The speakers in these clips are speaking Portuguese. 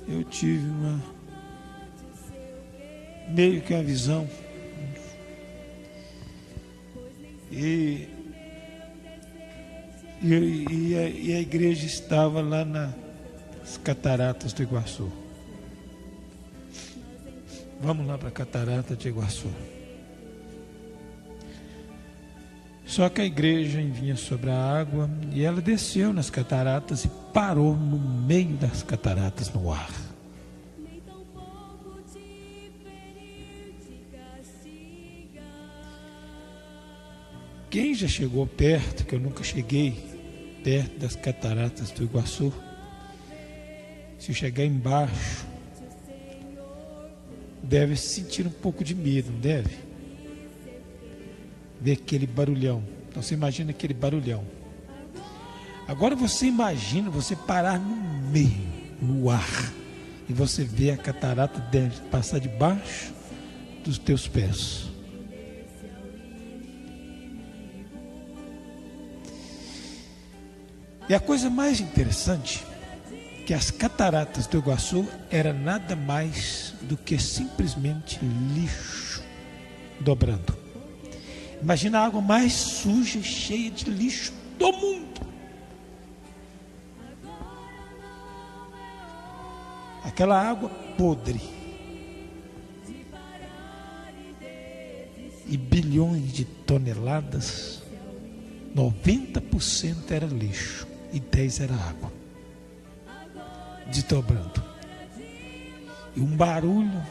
eu tive meio que uma visão. E a igreja estava lá nas cataratas do Iguaçu. Vamos lá para a catarata de Iguaçu. Só que a igreja vinha sobre a água e ela desceu nas cataratas e parou no meio das cataratas no ar. Quem já chegou perto, que eu nunca cheguei perto das cataratas do Iguaçu, se chegar embaixo, deve sentir um pouco de medo, não deve? Ver aquele barulhão. Então você imagina aquele barulhão. Agora você imagina você parar no meio, no ar, e você vê a catarata deve passar debaixo dos teus pés. E a coisa mais interessante que as cataratas do Iguaçu era nada mais do que simplesmente lixo dobrando. Imagina a água mais suja e cheia de lixo do mundo. Aquela água podre. E bilhões de toneladas, 90% era lixo e 10% era água. Desdobrando. E um barulho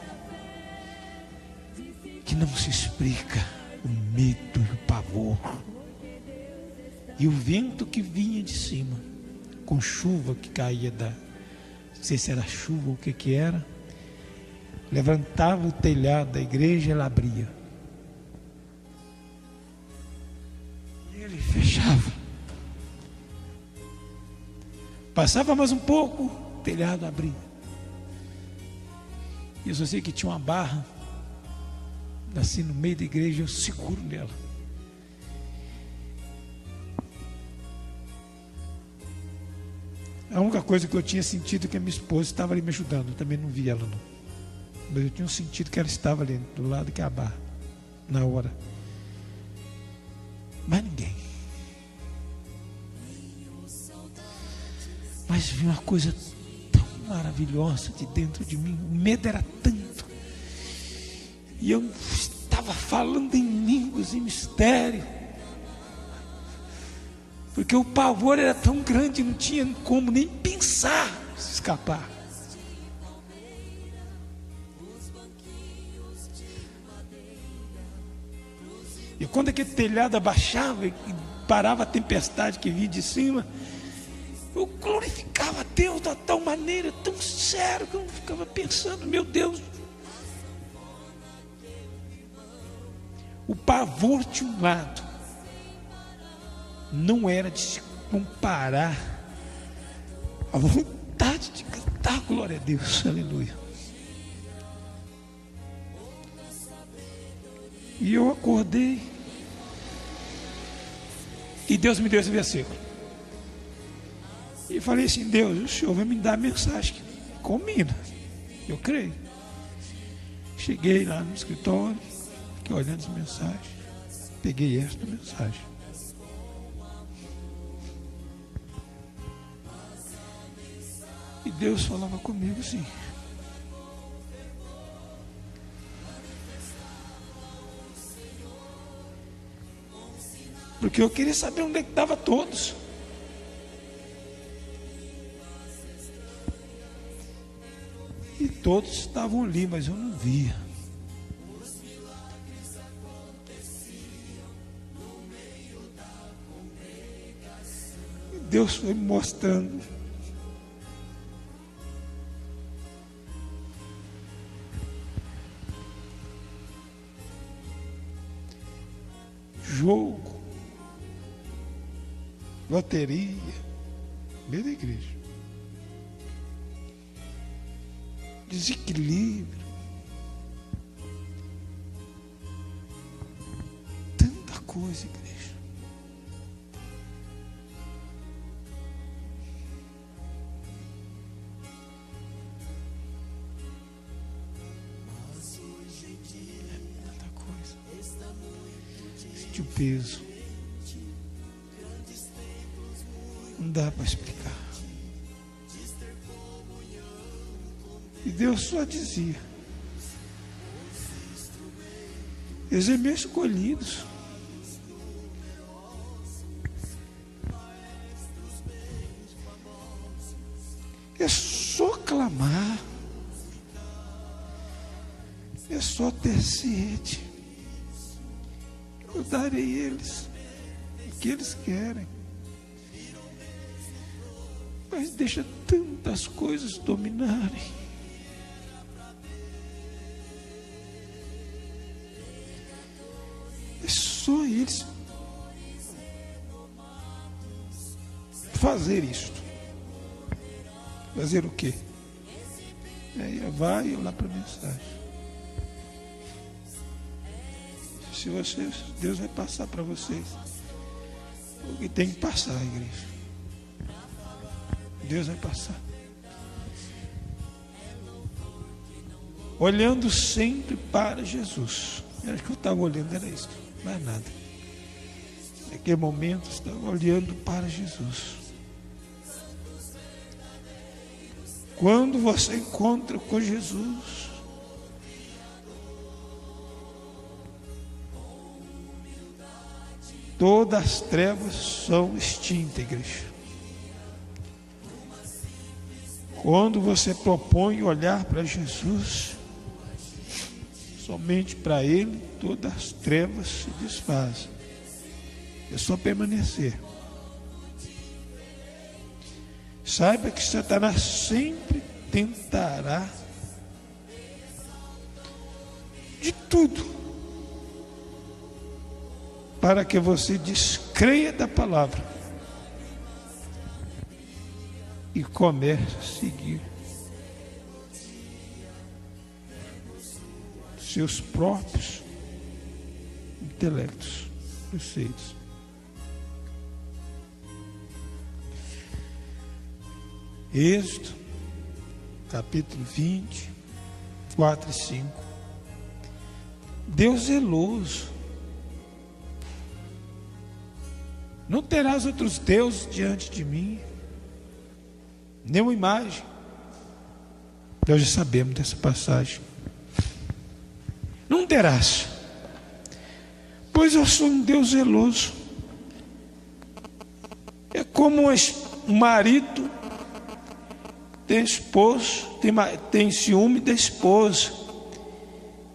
que não se explica, o medo e o pavor. E o vento que vinha de cima, com chuva que caía não sei se era chuva ou o que era, levantava o telhado da igreja e ela abria. E ele fechava. Passava mais um pouco, o telhado abria. E eu só sei que tinha uma barra assim no meio da igreja, eu seguro nela. A única coisa que eu tinha sentido é que a minha esposa estava ali me ajudando. Eu também não vi ela não. Mas eu tinha sentido que ela estava ali do lado que a barra, na hora. Mas ninguém. Mas vi uma coisa tão maravilhosa de dentro de mim. O medo era tanto. E eu estava falando em línguas, em mistério. Porque o pavor era tão grande, não tinha como nem pensar se escapar. E quando aquele telhado abaixava e parava a tempestade que vinha de cima, eu glorificava a Deus de tal maneira, tão sério, que eu ficava pensando, meu Deus. O pavor de um lado não era de se comparar à vontade de cantar glória a Deus, aleluia. E eu acordei e Deus me deu esse versículo. E falei assim, Deus, o Senhor vai me dar a mensagem que combina. Eu creio. Cheguei lá no escritório, fiquei olhando as mensagens, peguei esta mensagem. E Deus falava comigo assim. Porque eu queria saber onde é que estavam todos. E todos estavam ali, mas eu não via. E Deus foi me mostrando. Jogo, loteria, meio da igreja, desequilíbrio, tanta coisa, igreja. sente o peso. Não dá para explicar. E Deus só dizia: eles são meus escolhidos. É só clamar. É só ter sede. Eu darei a eles o que eles querem. Mas deixa tantas coisas dominarem. É só eles fazer isto. Fazer o quê? Aí vai lá para a mensagem. Se vocês, Deus vai passar para vocês o que tem que passar, igreja. Deus vai passar. Olhando sempre para Jesus. Era que eu estava olhando, era isso, mais nada. Naquele momento, eu estava olhando para Jesus. Quando você encontra com Jesus, todas as trevas são extintas, igreja. Quando você propõe olhar para Jesus, somente para Ele, todas as trevas se desfazem. É só permanecer. Saiba que Satanás sempre tentará de tudo para que você descreia da palavra e comece a seguir seus próprios intelectos, preceitos. Êxodo, capítulo 20, 4 e 5. Deus zeloso. Não terás outros deuses diante de mim, nenhuma imagem. Nós já sabemos dessa passagem. Não terás, pois eu sou um Deus zeloso. É como um marido tem esposo, tem ciúme da esposa,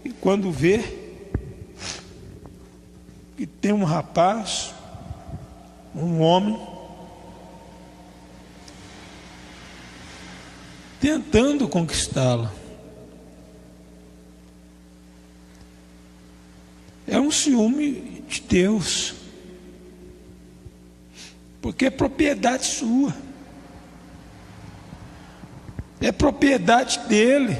e quando vê que tem um rapaz, um homem, tentando conquistá-la, é um ciúme de Deus, porque é propriedade sua. É propriedade dele.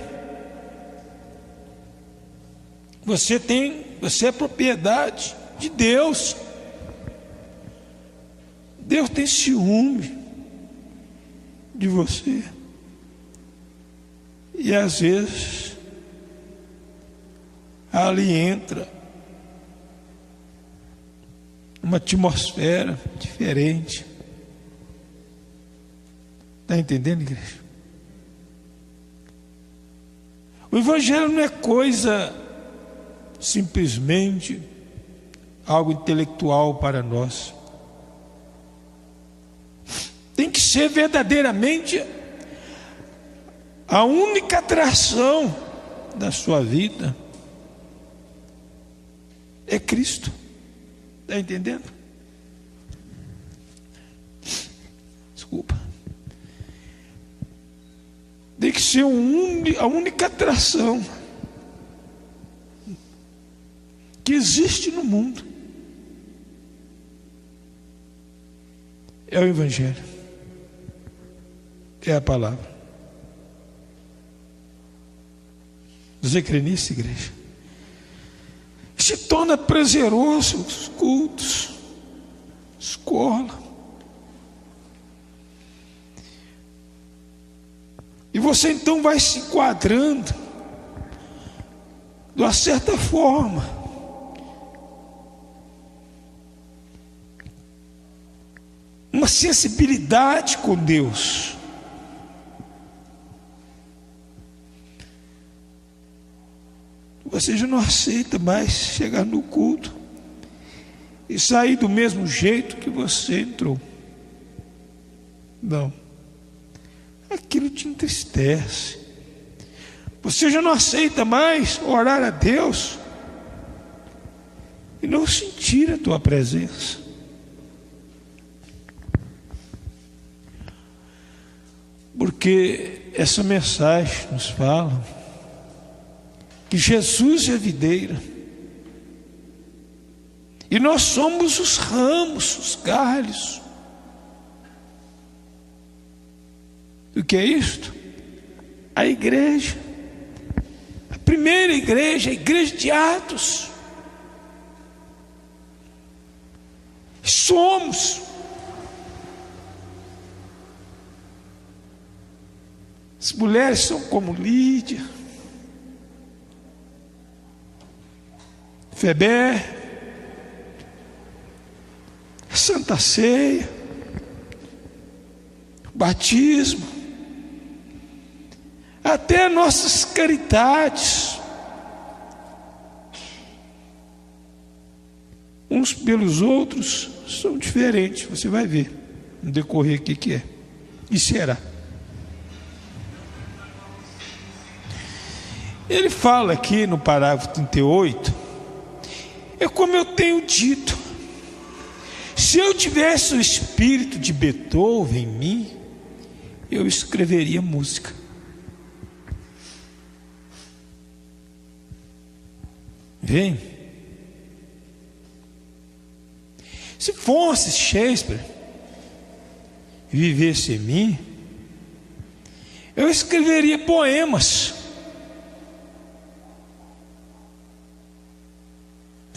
Você é propriedade de Deus. Deus tem ciúme de você. E às vezes ali entra uma atmosfera diferente. Está entendendo, igreja? O Evangelho não é coisa simplesmente algo intelectual para nós. Tem que ser verdadeiramente a única atração da sua vida. É Cristo. Está entendendo? Desculpa. Tem que ser a única atração que existe no mundo. É o Evangelho. É a palavra. Você crê nisso, igreja? Se torna prazeroso os cultos, escola. E você então vai se enquadrando de uma certa forma uma sensibilidade com Deus. Você já não aceita mais chegar no culto e sair do mesmo jeito que você entrou. Não. Aquilo te entristece. Você já não aceita mais orar a Deus e não sentir a tua presença. Porque essa mensagem nos fala que Jesus é a videira e nós somos os ramos, os galhos. O que é isto? A igreja, a primeira igreja, a igreja de Atos. Somos. As mulheres são como Lídia, Febé, Santa Ceia, batismo, até nossas caridades, uns pelos outros são diferentes. Você vai ver no decorrer aqui que é e será. Ele fala aqui no parágrafo 38, é como eu tenho dito, se eu tivesse o espírito de Beethoven em mim, eu escreveria música. Vem. Se fosse Shakespeare e vivesse em mim, eu escreveria poemas.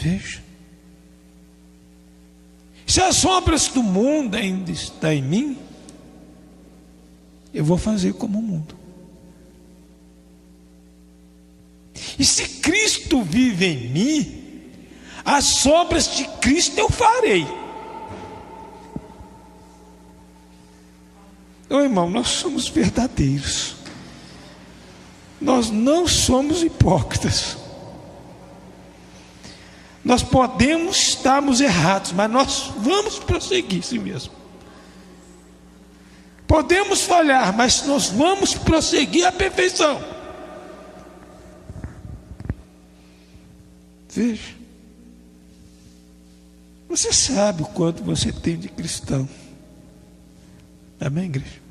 Veja. Se as obras do mundo ainda estão em mim, eu vou fazer como o mundo. E se Cristo vive em mim, as obras de Cristo eu farei. Meu irmão, nós somos verdadeiros. Nós não somos hipócritas. Nós podemos estarmos errados, mas nós vamos prosseguir assim mesmo. Podemos falhar, mas nós vamos prosseguir à perfeição. Veja. Você sabe o quanto você tem de cristão. Amém, igreja?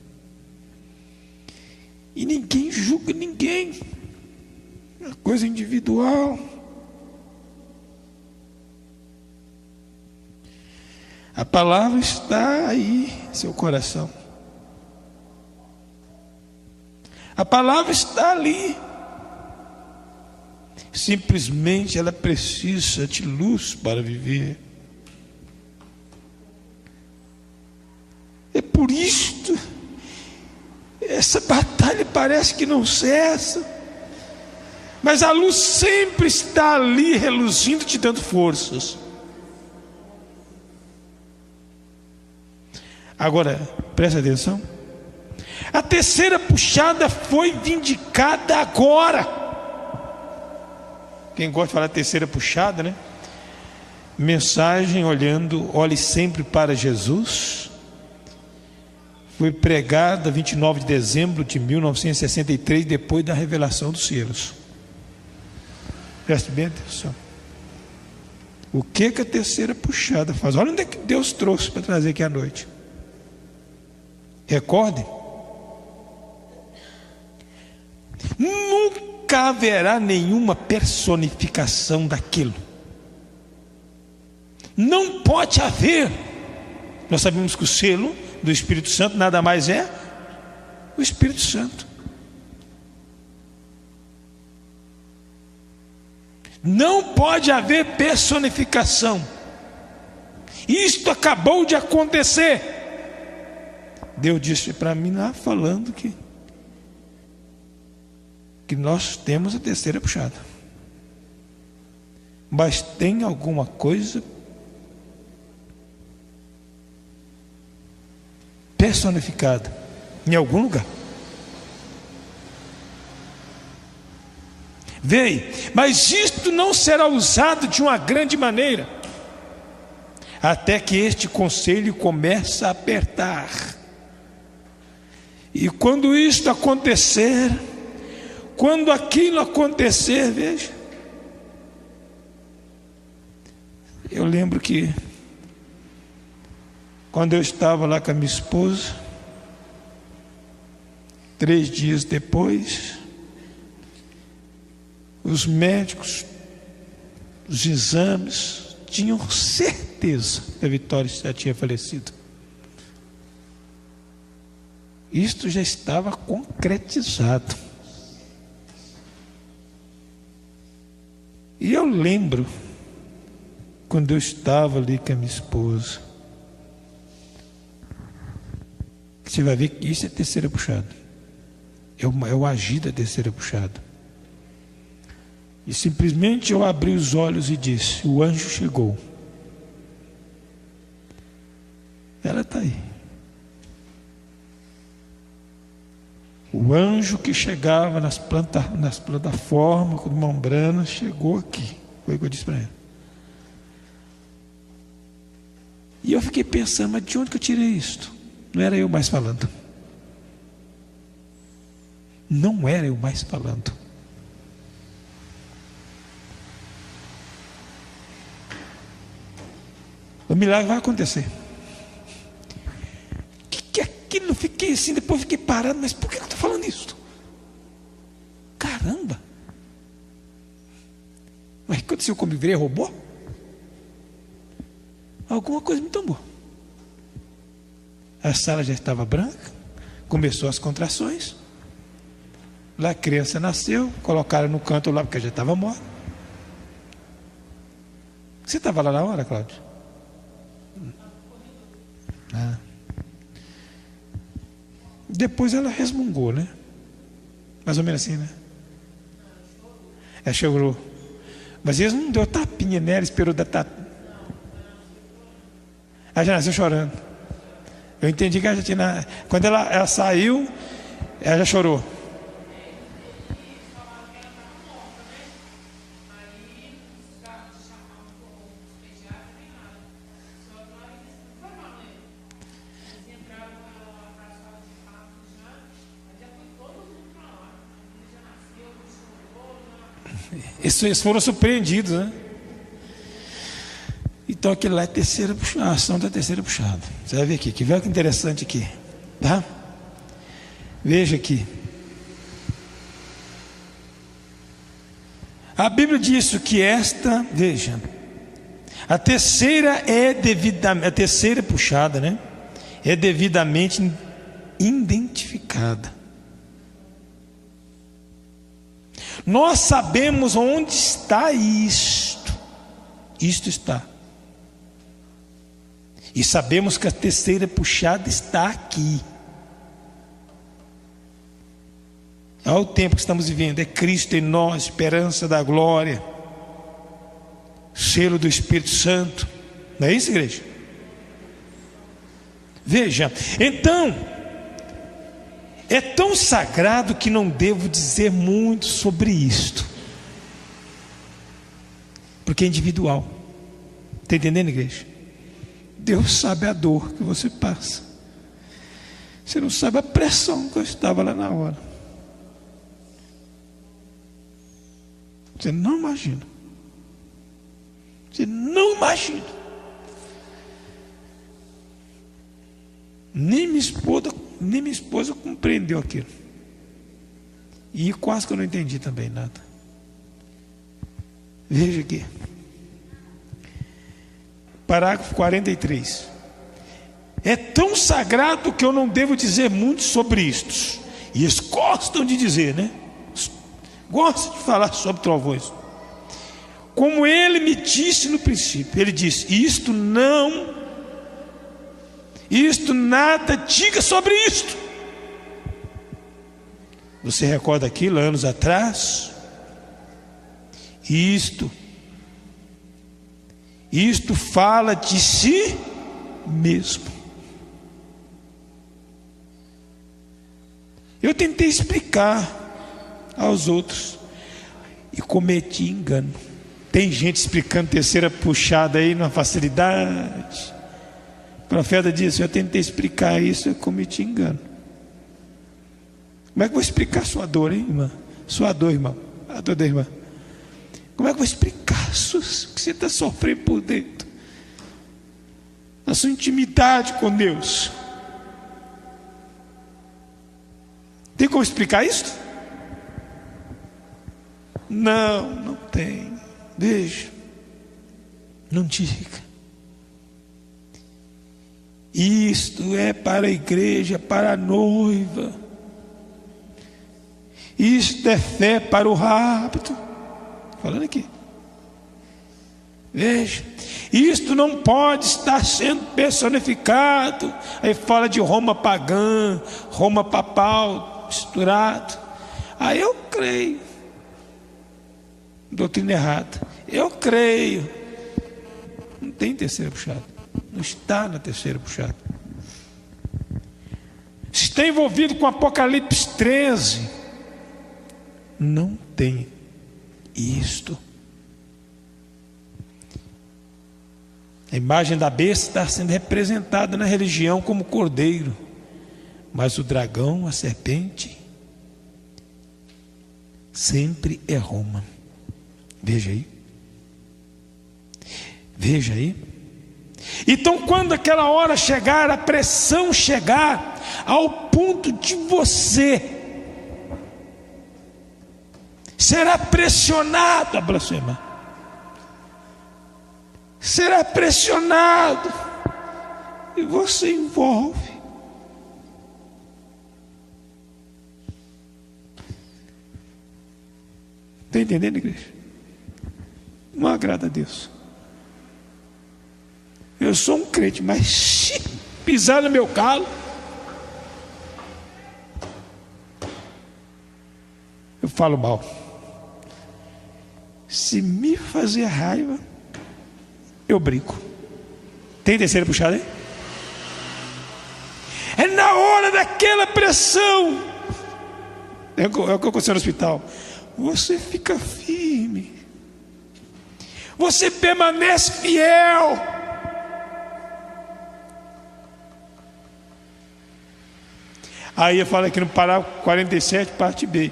E ninguém julga ninguém. É uma coisa individual. A palavra está aí em seu coração. A palavra está ali. Simplesmente ela precisa de luz para viver. É por isto, essa batalha parece que não cessa, mas a luz sempre está ali reluzindo, te dando forças. Agora, presta atenção. A terceira puxada foi vindicada agora. Quem gosta de falar terceira puxada, né? Mensagem olhe sempre para Jesus. Foi pregada 29 de dezembro de 1963, depois da revelação dos selos. Preste bem atenção. O que a terceira puxada faz? Olha onde é que Deus trouxe para trazer aqui à noite. Recordem. Nunca haverá nenhuma personificação daquilo. Não pode haver. Nós sabemos que o selo do Espírito Santo nada mais é o Espírito Santo. Não pode haver personificação. Isto acabou de acontecer. Deus disse para mim lá falando que nós temos a terceira puxada. Mas tem alguma coisa personificada em algum lugar. Veio, mas isto não será usado de uma grande maneira, até que este conselho comece a apertar. E quando isto acontecer, quando aquilo acontecer, veja, eu lembro que quando eu estava lá com a minha esposa, 3 dias depois, os médicos, os exames, tinham certeza que a Vitória já tinha falecido. Isto já estava concretizado. E eu lembro, quando eu estava ali com a minha esposa, você vai ver que isso é terceira puxada. É o agir da terceira puxada. E simplesmente eu abri os olhos e disse: o anjo chegou. Ela está aí. O anjo que chegava nas plataformas com membrana chegou aqui. Foi o que eu disse para ela. E eu fiquei pensando, mas de onde que eu tirei isto? Não era eu mais falando. Não era eu mais falando. O milagre vai acontecer. Que aquilo, fiquei assim, depois fiquei parado, mas por que eu estou falando isso? Caramba! Mas o que aconteceu comigo? Virei robô? Alguma coisa me tomou. A sala já estava branca, começou as contrações. Lá a criança nasceu, colocaram no canto lá, porque já estava morta. Você estava lá na hora, Cláudio? Ah. Depois ela resmungou, né? Mais ou menos assim, né? Ela chorou. Mas eles não deu tapinha nela, esperou dar tapinha. Ela já nasceu chorando. Eu entendi que ela já tinha. Quando ela saiu, ela já chorou. Eles foram surpreendidos, né? Então aquilo lá é a ação da terceira puxada. Você vai ver aqui, que veja que interessante aqui, tá? Veja aqui. A Bíblia diz que veja, a terceira puxada, né? É devidamente identificada. Nós sabemos onde está isto. Isto está. E sabemos que a terceira puxada está aqui. Olha o tempo que estamos vivendo. É Cristo em nós, esperança da glória, selo do Espírito Santo. Não é isso, igreja? Veja, então, é tão sagrado que não devo dizer muito sobre isto, porque é individual. Está entendendo, igreja? Deus sabe a dor que você passa. Você não sabe a pressão que eu estava lá na hora. Você não imagina. Você não imagina. Nem minha esposa compreendeu aquilo. E quase que eu não entendi também nada. Veja aqui. Parágrafo 43. É tão sagrado que eu não devo dizer muito sobre isto. E eles gostam de dizer, né? Gostam de falar sobre trovões. Como ele me disse no princípio. Ele disse: isto nada diga sobre isto. Você recorda aquilo anos atrás? Isto fala de si mesmo. Eu tentei explicar aos outros e cometi engano. Tem gente explicando terceira puxada aí numa facilidade. O profeta disse: eu tentei explicar isso, eu cometi engano. Como é que eu vou explicar sua dor, hein, irmã? Sua dor, irmão, a dor da irmã. Como é que eu vou explicar o que você está sofrendo por dentro? A sua intimidade com Deus. Tem como explicar isso? Não, não tem. Veja, não diga. Isto é para a igreja, para a noiva. Isto é fé para o rapto. Falando aqui. Veja, isto não pode estar sendo personificado. Aí fala de Roma pagã, Roma papal, misturado. Aí eu creio. Doutrina errada. Eu creio. Não tem terceira puxada. Não está na terceira puxada. Se está envolvido com Apocalipse 13, não tem isto. A imagem da besta está sendo representada na religião como cordeiro, mas o dragão, a serpente, sempre é Roma. Veja aí. Veja aí. Então, quando aquela hora chegar, a pressão chegar ao ponto de você será pressionado a blasfemar, será pressionado, e você envolve. Está entendendo, igreja? Não agrada a Deus. Eu sou um crente, mas se pisar no meu calo, eu falo mal. Se me fazer raiva, eu brinco. Tem terceira puxada aí? É na hora daquela pressão. É o que aconteceu no hospital. Você fica firme. Você permanece fiel. Aí eu falo aqui no parágrafo 47, parte B.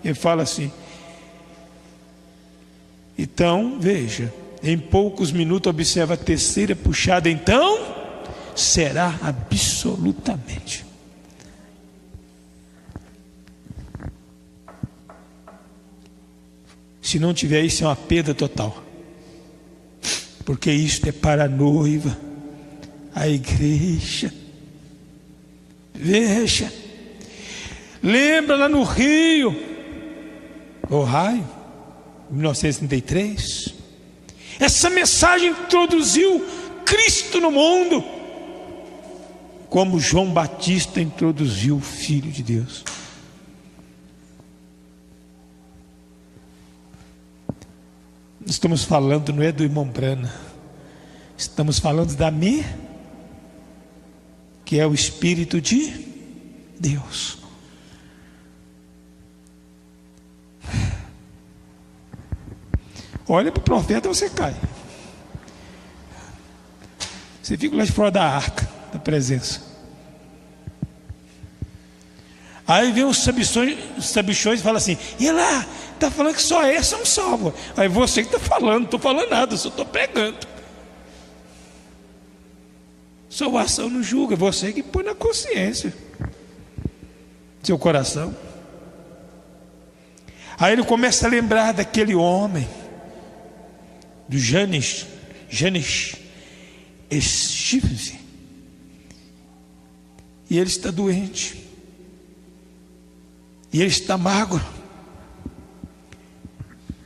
Ele fala assim: então, veja, em poucos minutos observa a terceira puxada, então será absolutamente. Se não tiver isso, é uma perda total. Porque isto é para a noiva, a igreja. Veja, lembra lá no Rio, Ohio, 1933, essa mensagem introduziu Cristo no mundo, como João Batista introduziu o Filho de Deus. Estamos falando, não é do irmão Brana, estamos falando da mim, que é o Espírito de Deus. Olha para o profeta, você cai. Você fica lá de fora da arca da presença. Aí vem os sabichões e fala assim: e lá, está falando que só esses são salvos. Aí você que está falando, não estou falando nada, só estou pregando. Salvação não julga, você que põe na consciência, seu coração. Aí ele começa a lembrar daquele homem, do Janes Estive, e ele está doente, e ele está magro,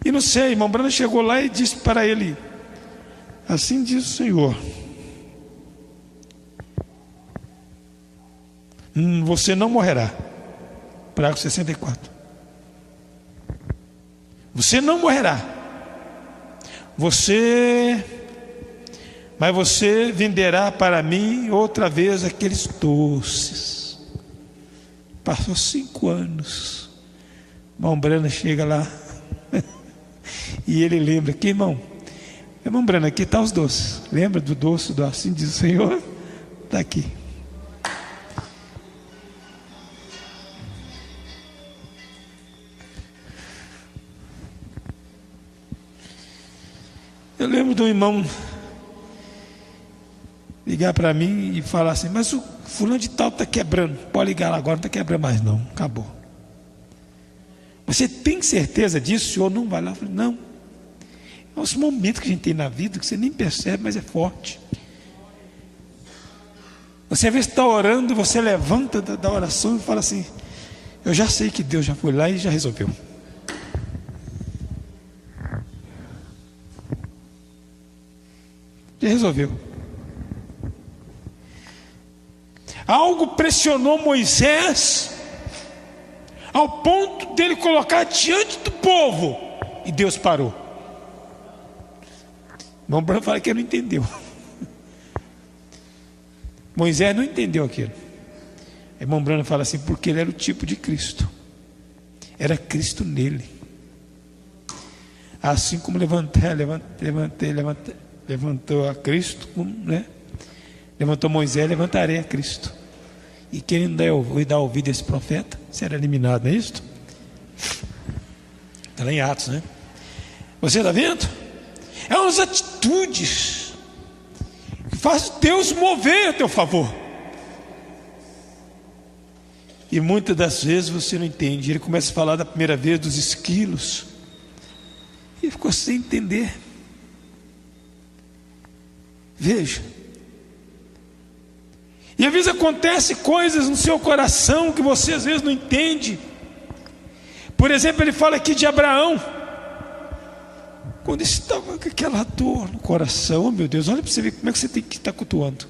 e não sei, irmão Brana chegou lá e disse para ele: assim diz o Senhor, você não morrerá. Parágrafo 64. Você não morrerá. Mas você venderá para mim outra vez aqueles doces. Passou 5 anos. Irmão Brana chega lá e ele lembra que, irmão Brana, aqui está os doces. Lembra do doce do assim diz o Senhor? Está aqui. Eu lembro de um irmão ligar para mim e falar assim: mas o fulano de tal está quebrando. Pode ligar lá agora, não está quebrando mais não, acabou. Você tem certeza disso? O senhor não vai lá? Eu falei: não. É os momentos que a gente tem na vida que você nem percebe, mas é forte. Você às vezes está orando, você levanta da oração e fala assim: eu já sei que Deus já foi lá e já resolveu. Já resolveu. Algo pressionou Moisés ao ponto dele colocar diante do povo, e Deus parou. Irmão Branco fala que ele não entendeu. Moisés não entendeu aquilo. Irmão Branco fala assim: porque ele era o tipo de Cristo, era Cristo nele. Assim como levantou a Cristo, né? Levantou Moisés, levantarei a Cristo. E quem não dá ouvido a esse profeta será eliminado, não é isso? Está lá em Atos, né? Você está vendo? É umas atitudes que fazem Deus mover a teu favor. E muitas das vezes você não entende. Ele começa a falar da primeira vez dos esquilos e ficou sem entender. Veja. E às vezes acontecem coisas no seu coração que você às vezes não entende. Por exemplo, ele fala aqui de Abraão. Quando estava com aquela dor no coração, oh meu Deus, olha para você ver como é que você tem que estar cultuando.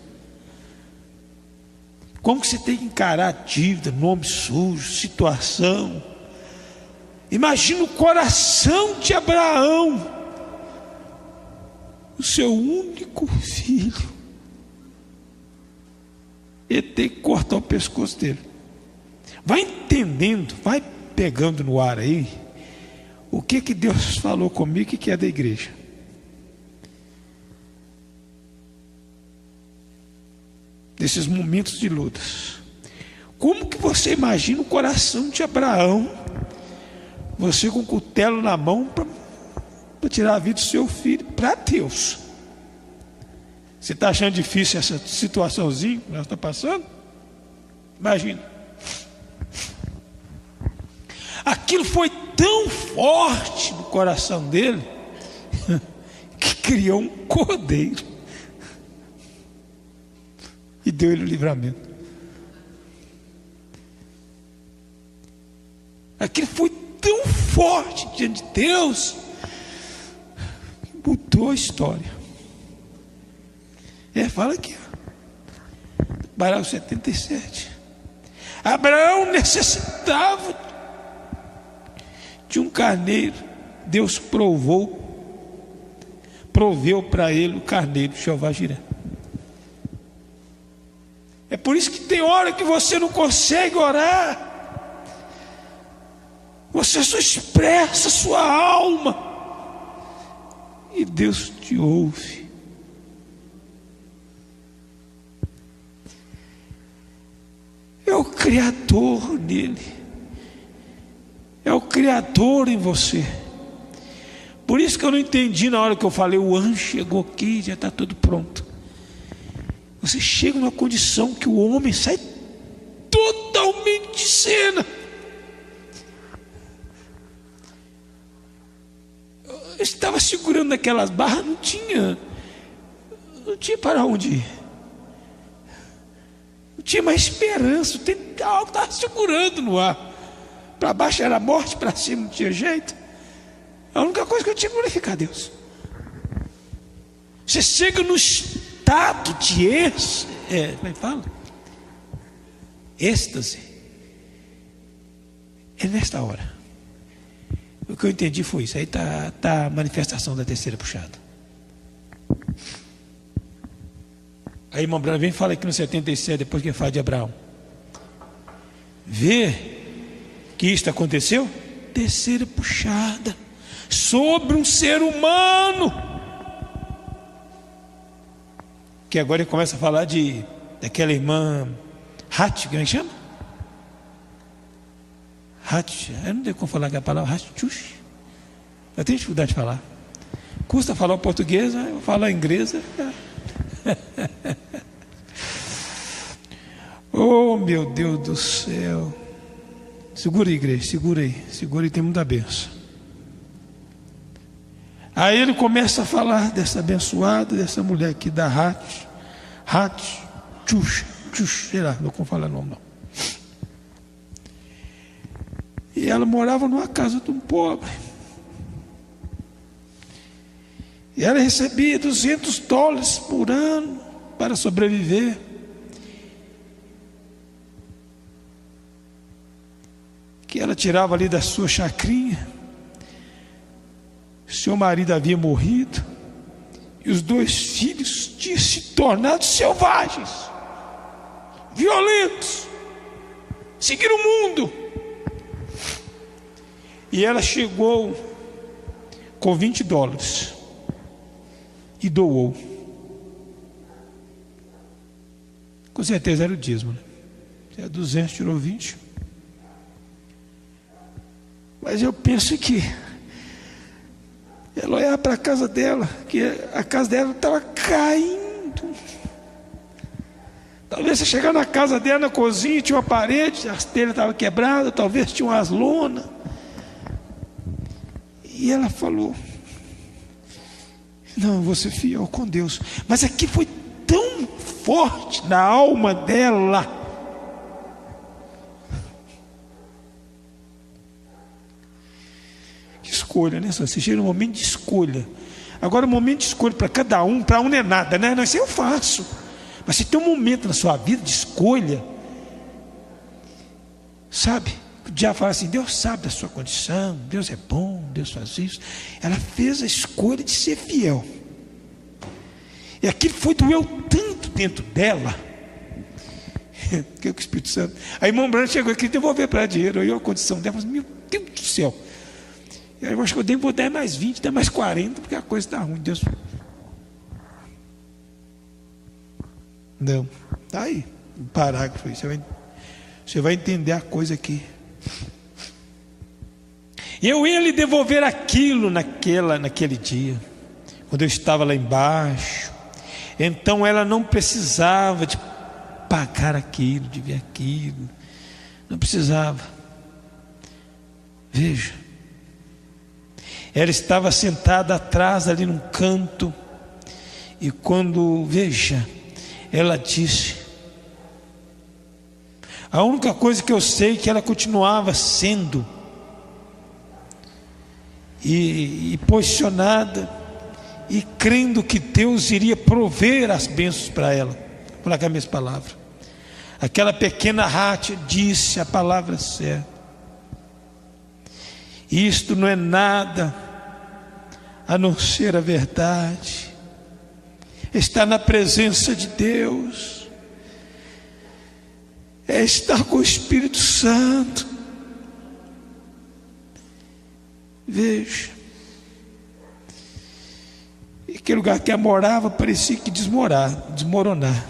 Como que você tem que encarar a dívida, nome sujo, situação. Imagina o coração de Abraão, o seu único filho, e ter que cortar o pescoço dele. Vai entendendo, vai pegando no ar aí o que Deus falou comigo e que é da igreja. Desses momentos de lutas. Como que você imagina o coração de Abraão, você com o cutelo na mão para tirar a vida do seu filho para Deus? Você está achando difícil essa situaçãozinha que nós estamos passando? Imagina. Aquilo foi tão forte no coração dele que criou um cordeiro e deu ele o livramento. Aquilo foi tão forte diante de Deus que mudou a história. Fala aqui, Parágrafo 77. Abraão necessitava de um carneiro. Deus proveu para ele o carneiro de Jeová Jiré. É por isso que tem hora que você não consegue orar, você só expressa a sua alma e Deus te ouve. É o Criador nele, é o Criador em você. Por isso que eu não entendi na hora que eu falei: o anjo chegou aqui, já está tudo pronto. Você chega numa condição que o homem sai totalmente de cena. Eu estava segurando aquelas barras, não tinha para onde ir. Não tinha mais esperança, algo estava segurando no ar. Para baixo era morte, para cima não tinha jeito. A única coisa que eu tinha que glorificar a Deus. Você chega no estado de como é que fala? Êxtase. É nesta hora. O que eu entendi foi isso. Aí está a manifestação da terceira puxada. Aí irmão Branco vem e fala aqui no 77, depois que fala de Abraão. vê que isto aconteceu, terceira puxada sobre um ser humano, que agora ele começa a falar daquela irmã Hat, como é que chama? Hat, eu não tenho como falar aquela palavra, Hatchush. Eu tenho dificuldade de falar. Custa falar o português, eu vou falar inglês. Oh, meu Deus do céu. Segura aí, igreja, segura aí, tem muita bênção. Aí ele começa a falar dessa abençoada, dessa mulher aqui da Hatchush, sei lá, não vou falar o nome não. E ela morava numa casa de um pobre. E ela recebia $200 por ano para sobreviver. Que ela tirava ali da sua chacrinha. Seu marido havia morrido. E os 2 filhos tinham se tornado selvagens, violentos, seguiram o mundo. E ela chegou com $20 e doou. Com certeza era o dízimo, né? É 200, tirou 20. Mas eu penso que ela olhava para a casa dela, que a casa dela estava caindo. Talvez você chegar na casa dela, na cozinha, tinha uma parede, as telhas estavam quebradas, talvez tinha umas lonas. E ela falou: não, eu vou ser fiel com Deus. Mas aqui foi tão forte na alma dela. Que escolha, né? Você chega no momento de escolha. Agora o momento de escolha para cada um, para um não é nada, né? Não, isso eu faço. Mas você tem um momento na sua vida de escolha, sabe? O diabo fala assim: Deus sabe da sua condição, Deus é bom, Deus faz isso. Ela fez a escolha de ser fiel. E aquilo doeu tanto dentro dela, que o Espírito Santo. A irmã Branca chegou aqui e devolver para ela dinheiro. Eu a condição dela, meu Deus do céu. Eu acho que eu devo dar mais 20, dar mais 40, porque a coisa está ruim. Deus. Não, está aí, um parágrafo aí. Você vai entender a coisa aqui. Eu ia lhe devolver aquilo naquele dia, quando eu estava lá embaixo. Então ela não precisava de pagar aquilo, de ver aquilo. Não precisava. Veja, ela estava sentada atrás ali num canto. E quando, veja, ela disse: a única coisa que eu sei é que ela continuava sendo e posicionada e crendo que Deus iria prover as bênçãos para ela. Vou falar com a mesma palavra. Aquela pequena Rátia disse a palavra certa. Isto não é nada a não ser a verdade. Estar na presença de Deus é estar com o Espírito Santo. Veja, e aquele lugar que ela morava parecia que desmoronar.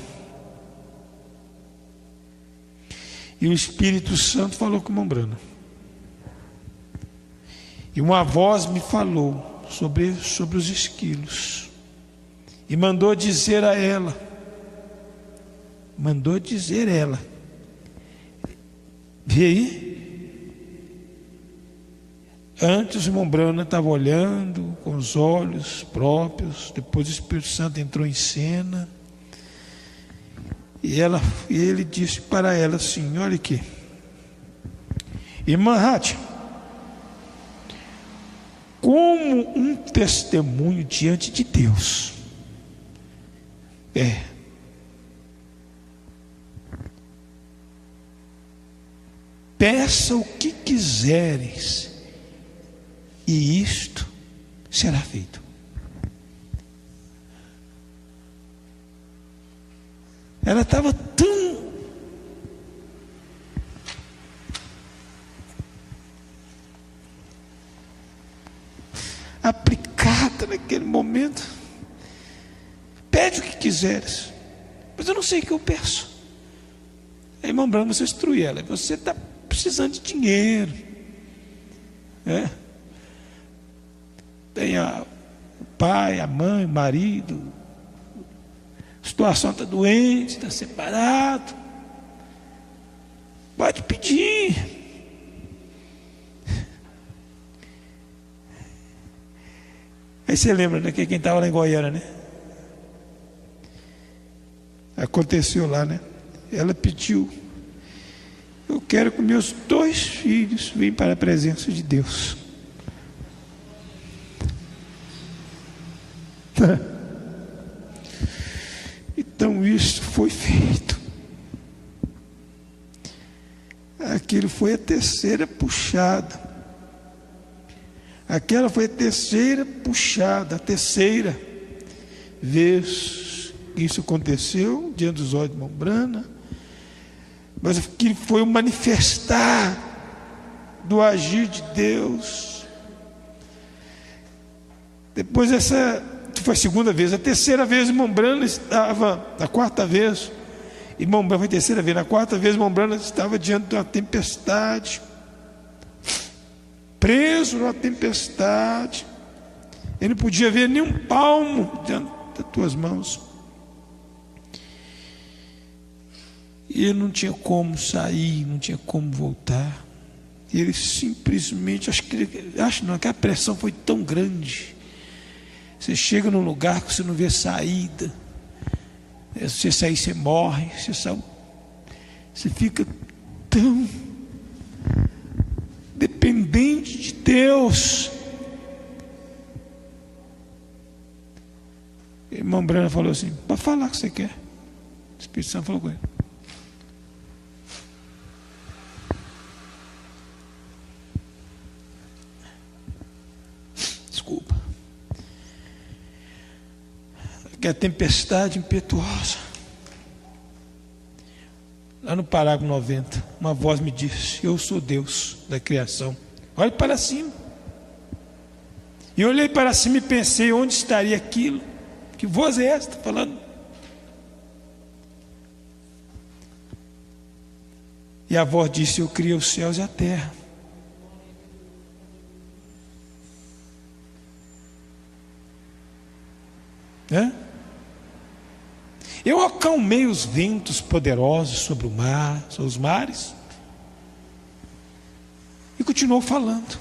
E o Espírito Santo falou com a irmã Brana. E uma voz me falou sobre os esquilos. E mandou dizer ela. Vê aí. Antes o irmão Brana estava olhando com os olhos próprios. Depois o Espírito Santo entrou em cena. E ele disse para ela assim: olha aqui, irmã Rátia, como um testemunho diante de Deus. Peça o que quiseres, e isto será feito. Ela estava tão naquele momento: pede o que quiseres, mas eu não sei o que eu peço. A irmã Branca começou a instruir ela: você está precisando de dinheiro, tem o pai, a mãe, o marido, a situação está doente, está separado, pode pedir. Aí você lembra, né, que quem estava lá em Goiânia, né? Aconteceu lá, né? Ela pediu: eu quero que meus 2 filhos venham para a presença de Deus. Então isso foi feito. Aquilo foi a terceira puxada. Aquela foi a terceira puxada, a terceira vez que isso aconteceu diante dos olhos de irmã Brana. Mas aquilo foi o manifestar do agir de Deus. Depois essa foi a segunda vez. A terceira vez irmã Brana estava, a quarta vez, irmã Brana foi a terceira vez. Na quarta vez irmã Brana estava diante de uma tempestade, preso numa tempestade. Ele não podia ver nem um palmo diante das tuas mãos. E ele não tinha como sair, não tinha como voltar. E ele simplesmente, acho que a pressão foi tão grande. Você chega num lugar que você não vê saída. Se você sair, você morre. Você fica tão dependente de Deus. A irmã Brana falou assim: pode falar o que você quer. O Espírito Santo falou com ele. Desculpa. Que a tempestade impetuosa. Lá no parágrafo 90, uma voz me disse: eu sou Deus da criação. Olhe para cima. E eu olhei para cima e pensei: onde estaria aquilo? Que voz é esta falando? E a voz disse: eu criei os céus e a terra. Eu acalmei os ventos poderosos sobre o mar, sobre os mares. E continuou falando.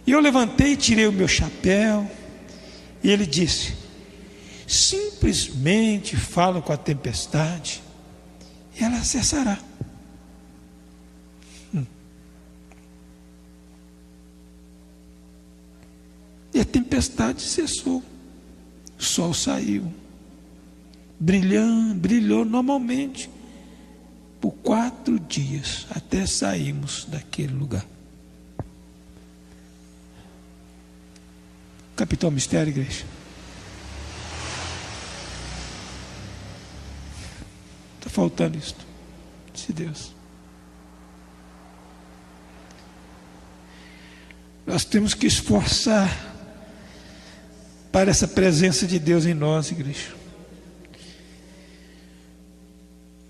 E eu levantei, tirei o meu chapéu. E ele disse: simplesmente fala com a tempestade e ela cessará. E a tempestade cessou. O sol saiu, brilhou normalmente por 4 dias, até sairmos daquele lugar. Capitão mistério, igreja. Está faltando isso, de Deus. Nós temos que esforçar para essa presença de Deus em nós, igreja.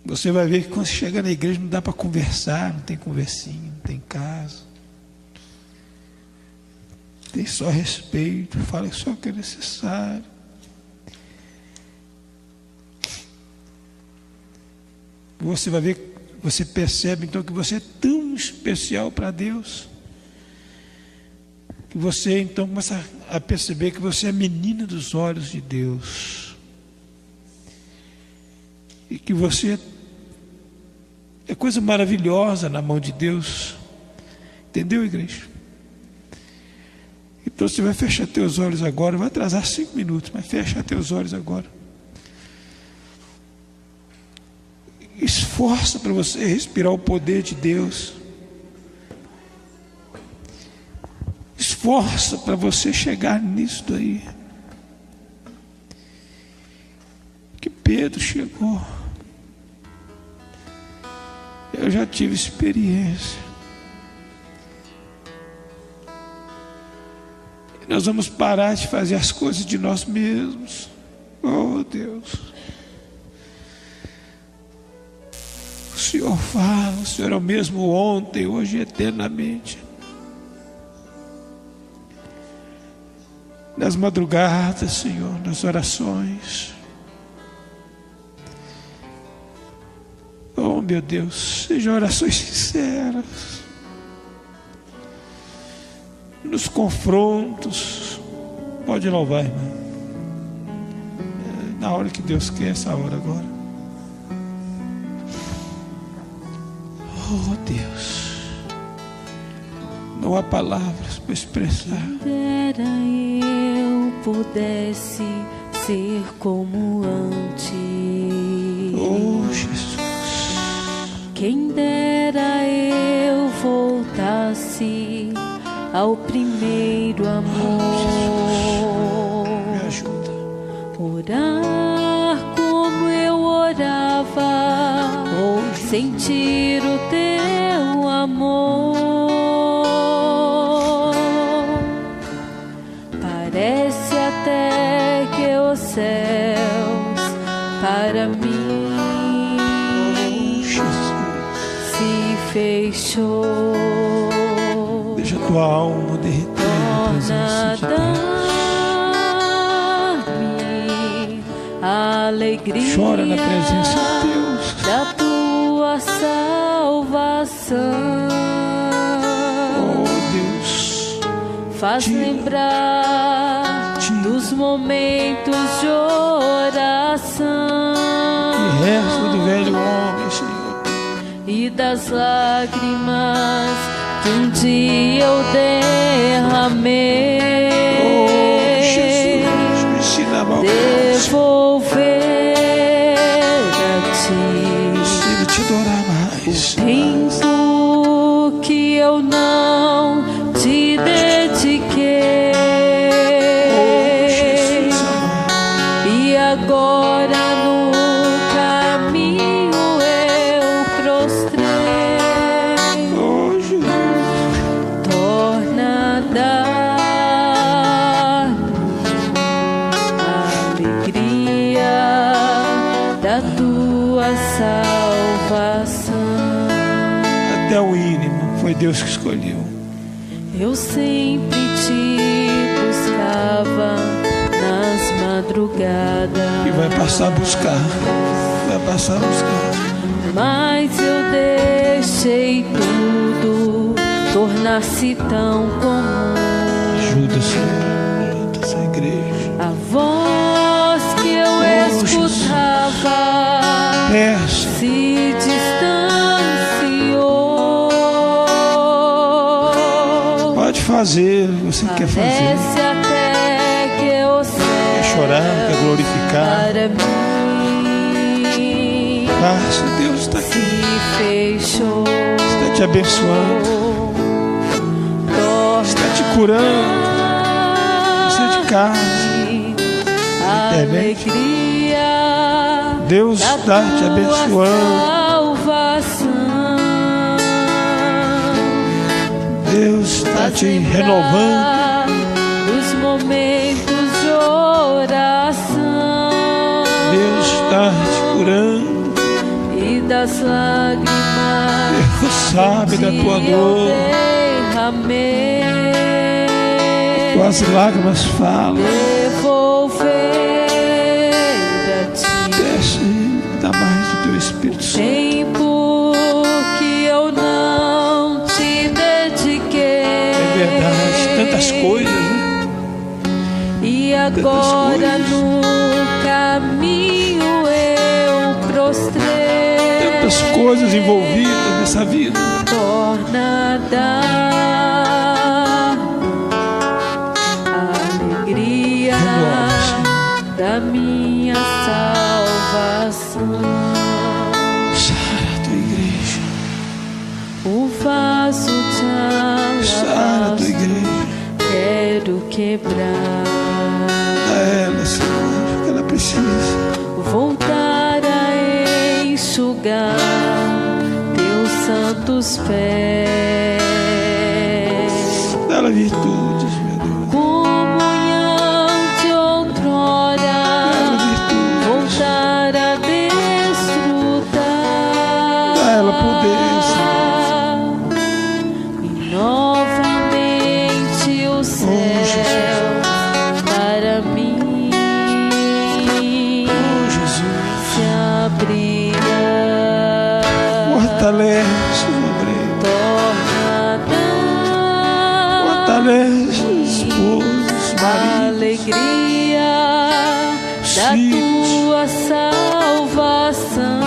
Você vai ver que quando você chega na igreja não dá para conversar, não tem conversinha, não tem casa. Tem só respeito, fala só o que é necessário. Você vai ver, você percebe então que você é tão especial para Deus. Que você então começa a perceber que você é menina dos olhos de Deus. E que você é coisa maravilhosa na mão de Deus. Entendeu, igreja? Então você vai fechar teus olhos agora. Vai atrasar 5 minutos, mas fecha teus olhos agora. Esforça para você respirar o poder de Deus. Esforça para você chegar nisso daí. Que Pedro chegou. Eu já tive experiência. Nós vamos parar de fazer as coisas de nós mesmos. Oh, Deus. O Senhor fala, o Senhor é o mesmo ontem, hoje e eternamente. Nas madrugadas, Senhor, nas orações. Oh, meu Deus, sejam orações sinceras. Nos confrontos. Pode louvar, irmão. Na hora que Deus quer, essa hora agora. Oh, Deus. Não há palavras para expressar. Quem dera eu pudesse ser como antes. Oh, Jesus. Quem dera eu voltasse ao primeiro amor. Me ajuda. Orar como eu orava, sentir o teu amor. Parece até que os céus para mim se fechou. Deixa tua alma derreter na presença de Deus. Alegria Chora na presença de Deus. da tua salvação. Oh, Deus. Faz lembrar dos momentos de oração E resta do velho homem, Senhor. e das lágrimas que um dia eu derramei. Oh, Jesus, me ensina a amar. Devolver a ti Ensina te adorar mais. o tempo que eu não te dediquei. Oh, Jesus amado. E agora no caminho eu prostrei. Oh, Jesus. Torna a dar alegria da tua salvação. Até o mínimo foi Deus que escolheu. Eu sempre te buscava nas madrugadas. E vai passar a buscar. Vai passar a buscar. Mas eu deixei tudo tornar-se tão comum. Ajuda, Senhor. Ajuda essa igreja. A voz que eu escutava Peça. se distanciou. Pode fazer o que você quer fazer. Parece até que eu sei Quer chorar, quer glorificar. para mim Faça, Deus está aqui. se fechou. Está te abençoando. Está te curando. Você é de casa. Alegria Deus da está te tua abençoando. salvação. Deus está te renovando. Os momentos de oração Deus está te curando. e das lágrimas Deus sabe da tua que eu dor. derramei. Tuas lágrimas falam. Devolver a ti Desce, dá mais do teu Espírito Santo. tempo que eu não te dediquei. É verdade, tantas coisas, né? E agora coisas. no caminho eu prostrei. Tantas coisas envolvidas nessa vida. Torna a dar alegria Renova, Senhor. da minha salvação. Sara a tua igreja. O vaso de Sara a tua alabastro igreja. quero quebrar. Dá a ela, Senhor, o que ela precisa. Voltar a enxugar teus santos pés. Dá ela virtudes, meu Deus. Com esposos, maridos, alegria da tua salvação,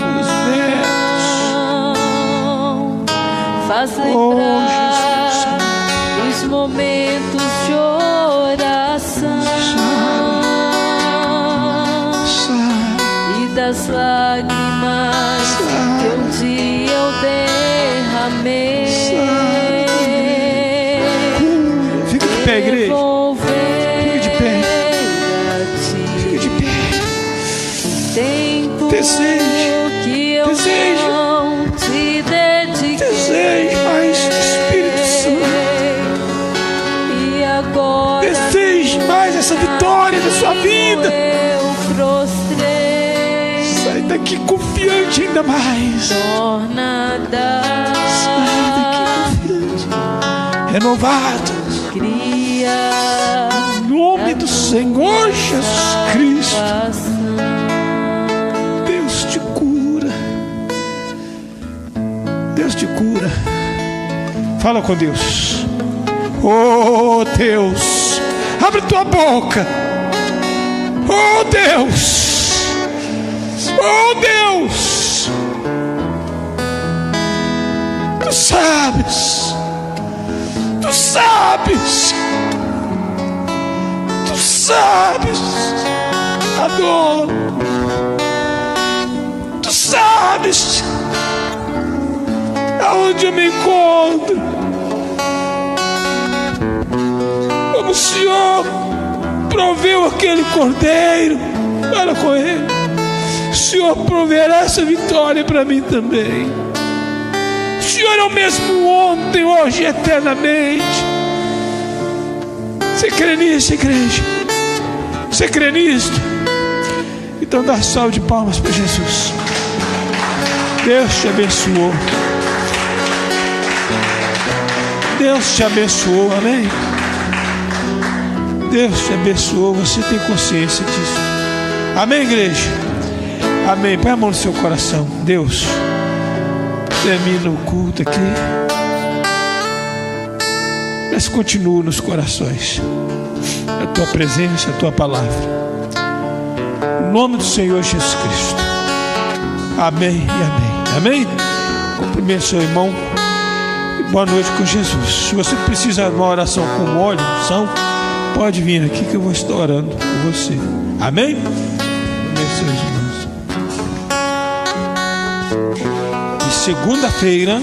faz lembrar os momentos de oração e das lágrimas que um dia eu derramei. Fica de pé, igreja. Fica de pé. Fica de pé. Desejo que eu não te dediquei. Desejo mais Espírito Santo. E agora desejo mais essa vitória da sua vida. Eu prostrei. Sai daqui confiante ainda mais. Sai daqui confiante, renovado. Em nome do Senhor Jesus Cristo. Deus te cura. Deus te cura. Fala com Deus. Oh Deus, abre tua boca. Oh Deus, oh Deus, tu sabes, tu sabes, tu sabes a dor, tu sabes aonde eu me encontro. Como o Senhor proveu aquele cordeiro para com ele, o Senhor proverá essa vitória para mim também. O Senhor é o mesmo ontem, hoje e eternamente. Você crê nisso, igreja? Você crê nisto? Então dá salve de palmas para Jesus. Deus te abençoou. Deus te abençoou, amém? Deus te abençoou, você tem consciência disso. Amém, igreja? Amém. Põe a mão no seu coração. Deus, termina o culto aqui, mas continua nos corações a tua presença, a tua palavra. Em nome do Senhor Jesus Cristo. Amém e amém. Amém? Cumprimente seu irmão e boa noite com Jesus. Se você precisa de uma oração com óleo, unção, pode vir aqui que eu vou estar orando por você. Amém? Amém, seus irmãos. E segunda-feira